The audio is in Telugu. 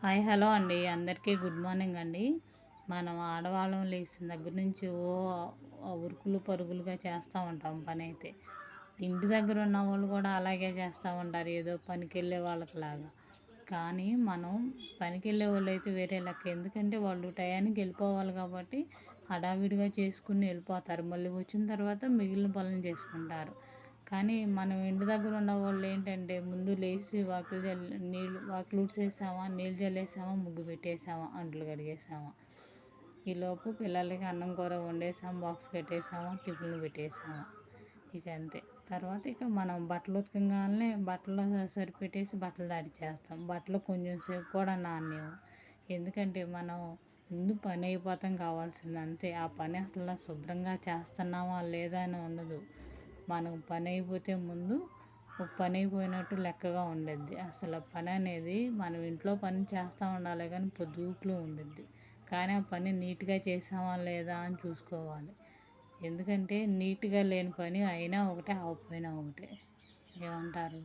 హాయ్ హలో అండి, అందరికీ గుడ్ మార్నింగ్ అండి. మనం ఆడవాళ్ళం లేచిన దగ్గర నుంచి ఉరుకులు పరుగులుగా చేస్తూ ఉంటాం పని అయితే. ఇంటి దగ్గర ఉన్న వాళ్ళు కూడా అలాగే చేస్తూ ఉంటారు, ఏదో పనికి వెళ్ళే వాళ్ళకిలాగా. కానీ మనం పనికి వెళ్ళే వాళ్ళు అయితే వేరే లెక్క, ఎందుకంటే వాళ్ళు టయానికి వెళ్ళిపోవాలి కాబట్టి హడావిడిగా చేసుకుని వెళ్ళిపోతారు. మళ్ళీ వచ్చిన తర్వాత మిగిలిన పనులు చేసుకుంటారు. కానీ మనం ఇంటి దగ్గర ఉన్న వాళ్ళు ఏంటంటే, ముందు లేచి వాకిలు ఊడ్చేసామా, నీళ్ళు చల్లేసామా, ముగ్గు పెట్టేసామా, అంట్లు కడిగేసామా, ఈలోపు పిల్లలకి అన్నం కూర వండేసాము, బాక్స్ కట్టేసామా, టిఫిన్లు పెట్టేసామా, ఇక అంతే. తర్వాత ఇక మనం బట్టలు ఉతకగానే బట్టలు సరిపెట్టేసి బట్టలు తడిచేస్తాం. బట్టలు కొంచెం సేపు కూడా నానేము, ఎందుకంటే మనం ముందు పని అయిపోతాం కావాల్సింది అంతే. ఆ పని అసలు శుభ్రంగా చేస్తున్నామా లేదా అని ఉండదు. మనకు పని అయిపోతే ముందు ఒక పని అయిపోయినట్టు లెక్కగా ఉండిద్ది. అసలు పని అనేది మనం ఇంట్లో పని చేస్తూ ఉండాలి, కానీ పొద్దుగుకులు ఉండిద్ది. కానీ ఆ పని నీట్గా చేసామా లేదా అని చూసుకోవాలి. ఎందుకంటే నీట్గా లేని పని అయినా ఒకటే, అవ్వకపోయినా ఒకటే. ఏమంటారు?